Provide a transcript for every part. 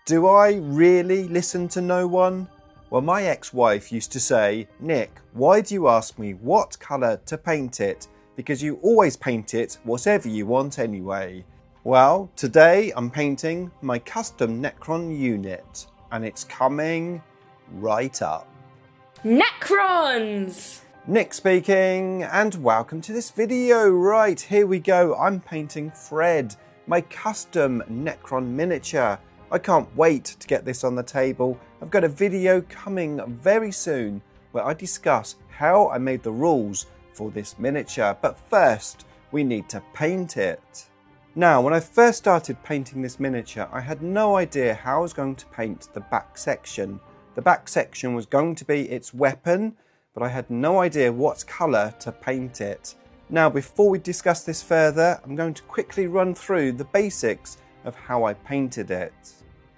Do I really listen to no one? Well, my ex-wife used to say, Nick, why do you ask me what colour to paint it? Because you always paint it whatever you want anyway. Well, today I'm painting my custom Necron unit, and it's coming right up. Necrons! Nick speaking, and welcome to this video. Right, here we go. I'm painting Fred, my custom Necron miniature. I can't wait to get this on the table. I've got a video coming very soon where I discuss how I made the rules for this miniature. But first, we need to paint it. Now, when I first started painting this miniature, I had no idea how I was going to paint the back section. The back section was going to be its weapon, but I had no idea what colour to paint it. Now, before we discuss this further, I'm going to quickly run through the basics of how I painted it.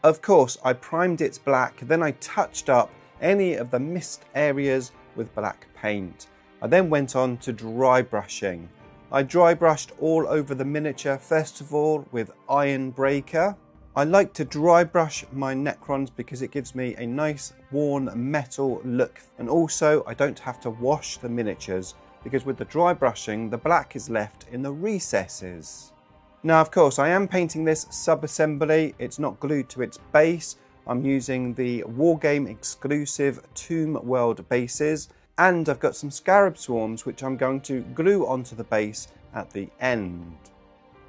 Of course, I primed it black, then I touched up any of the missed areas with black paint. I then went on to dry brushing. I dry brushed all over the miniature, first of all with Iron Breaker. I like to dry brush my Necrons because it gives me a nice worn metal look, and also I don't have to wash the miniatures because with the dry brushing the black is left in the recesses. Now, of course, I am painting this sub-assembly. It's not glued to its base. I'm using the Wargaming exclusive Tomb World bases, and I've got some scarab swarms which I'm going to glue onto the base at the end.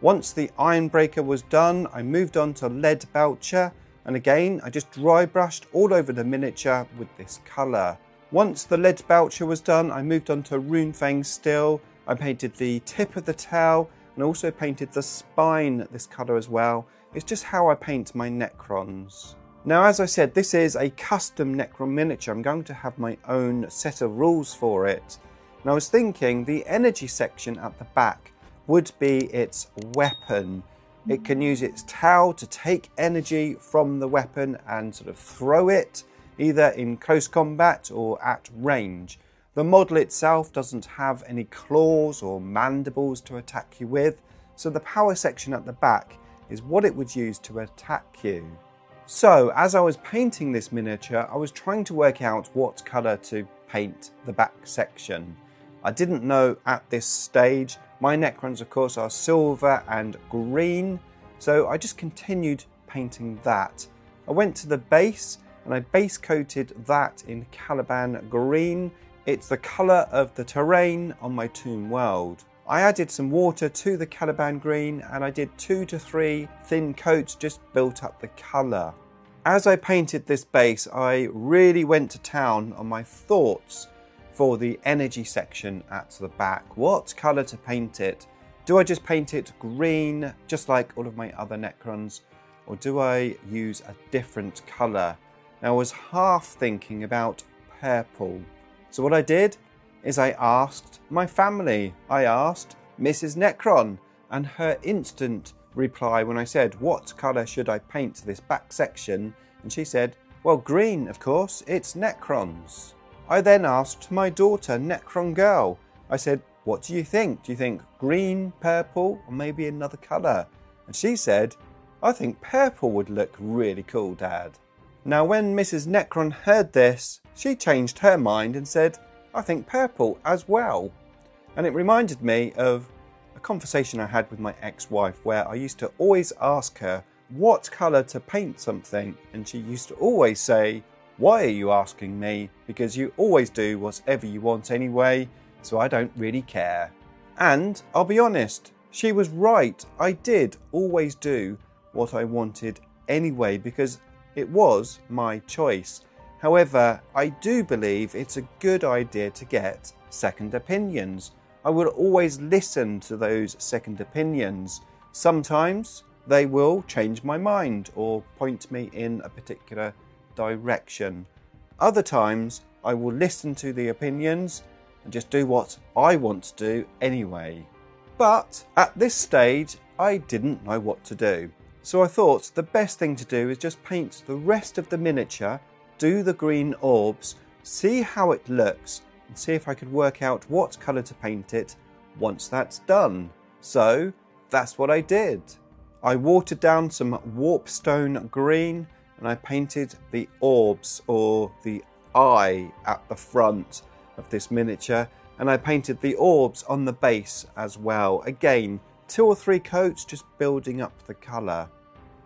Once the Iron Breaker was done, I moved on to Lead Belcher, and again I just dry brushed all over the miniature with this colour. Once the Lead Belcher was done, I moved on to Runefang Steel. I painted the tip of the tail and also painted the spine this colour as well. It's just how I paint my Necrons. Now, as I said, this is a custom Necron miniature. I'm going to have my own set of rules for it. And I was thinking the energy section at the back would be its weapon. It can use its tail to take energy from the weapon and sort of throw it, either in close combat or at range. The model itself doesn't have any claws or mandibles to attack you with, so the power section at the back is what it would use to attack you. So, as I was painting this miniature, I was trying to work out what colour to paint the back section. I didn't know at this stage. My Necrons, of course, are silver and green, so I just continued painting that. I went to the base and I base coated that in Caliban green. It's the colour of the terrain on my Tomb World. I added some water to the Caliban green and I did 2 to 3 thin coats, just built up the colour. As I painted this base, I really went to town on my thoughts for the energy section at the back. What colour to paint it? Do I just paint it green, just like all of my other Necrons, or do I use a different colour? Now, I was half thinking about purple. So what I did is I asked my family. I asked Mrs. Necron, and her instant reply when I said, what colour should I paint this back section? And she said, well, green, of course, it's Necrons. I then asked my daughter, Necron Girl. I said, what do you think? Do you think green, purple, or maybe another colour? And she said, I think purple would look really cool, Dad. Now, when Mrs. Necron heard this, she changed her mind and said, I think purple as well. And it reminded me of a conversation I had with my ex-wife where I used to always ask her what colour to paint something, and she used to always say, why are you asking me? Because you always do whatever you want anyway, so I don't really care. And I'll be honest, she was right. I did always do what I wanted anyway because it was my choice. However, I do believe it's a good idea to get second opinions. I will always listen to those second opinions. Sometimes they will change my mind or point me in a particular direction. Other times I will listen to the opinions and just do what I want to do anyway. But at this stage I didn't know what to do. So I thought the best thing to do is just paint the rest of the miniature, do the green orbs, see how it looks, and see if I could work out what colour to paint it once that's done. So that's what I did. I watered down some warpstone green and I painted the orbs, or the eye, at the front of this miniature, and I painted the orbs on the base as well. Again, 2 or 3 coats, just building up the colour.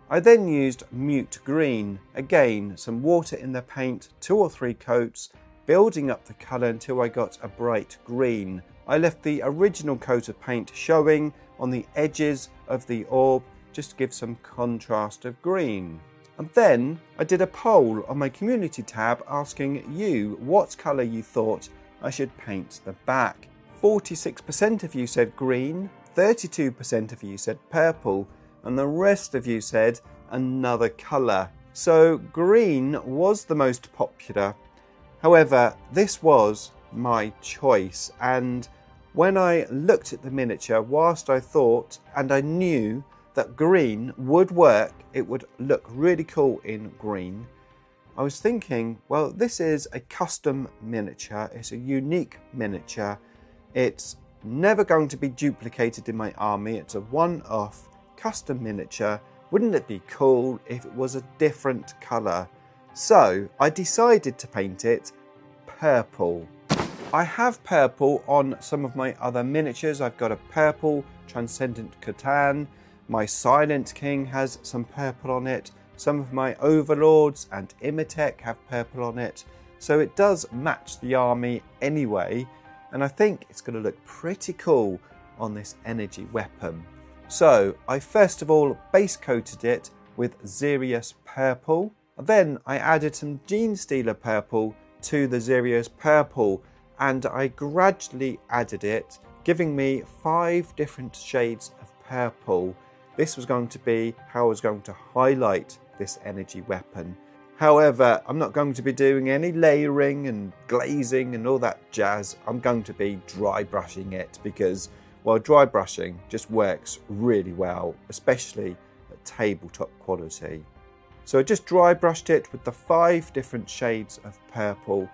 I then used mute green. Again, some water in the paint, 2 or 3 coats, building up the colour until I got a bright green. I left the original coat of paint showing on the edges of the orb, just to give some contrast of green. And then I did a poll on my community tab asking you what colour you thought I should paint the back. 46% of you said green, 32% of you said purple, and the rest of you said another colour. So green was the most popular. However, this was my choice, and when I looked at the miniature, whilst I thought and I knew that green would work, it would look really cool in green, I was thinking, well, this is a custom miniature, it's a unique miniature, it's never going to be duplicated in my army, it's a one-off custom miniature. Wouldn't it be cool if it was a different colour? So I decided to paint it purple. I have purple on some of my other miniatures. I've got a purple Transcendent Catan. My Silent King has some purple on it. Some of my Overlords and Imitech have purple on it. So it does match the army anyway. And I think it's going to look pretty cool on this energy weapon. So I first of all base coated it with Xerius purple. Then I added some Genestealer purple to the Xerius purple, and I gradually added it, giving me 5 different shades of purple. This was going to be how I was going to highlight this energy weapon. However, I'm not going to be doing any layering and glazing and all that jazz. I'm going to be dry brushing it because, well, dry brushing just works really well, especially at tabletop quality. So I just dry brushed it with the 5 different shades of purple,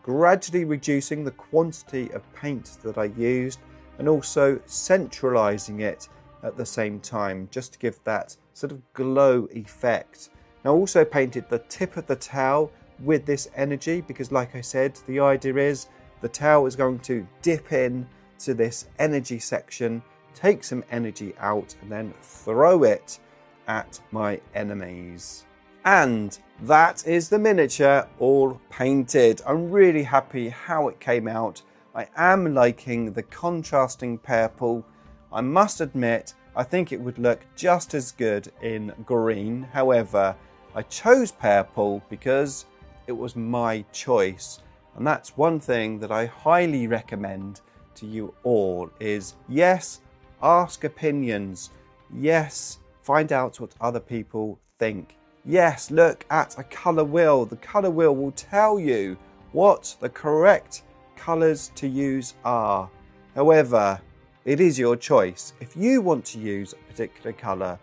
gradually reducing the quantity of paint that I used and also centralizing it at the same time, just to give that sort of glow effect. Now, I also painted the tip of the towel with this energy because, like I said, the idea is the towel is going to dip in to this energy section, take some energy out, and then throw it at my enemies. And that is the miniature all painted. I'm really happy how it came out. I am liking the contrasting purple. I must admit, I think it would look just as good in green. However, I chose purple because it was my choice. And that's one thing that I highly recommend to you all is, yes, ask opinions. Yes, find out what other people think. Yes, look at a colour wheel. The colour wheel will tell you what the correct colours to use are. However, it is your choice. If you want to use a particular colour,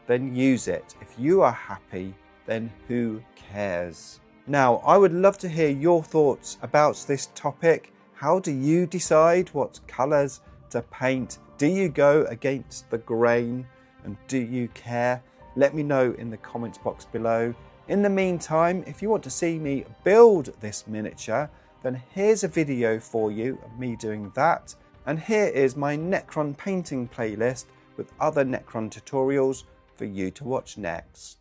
then use it. If you are happy, then who cares? Now, I would love to hear your thoughts about this topic. How do you decide what colours to paint? Do you go against the grain? And do you care? Let me know in the comments box below. In the meantime, if you want to see me build this miniature, then here's a video for you of me doing that. And here is my Necron painting playlist with other Necron tutorials for you to watch next.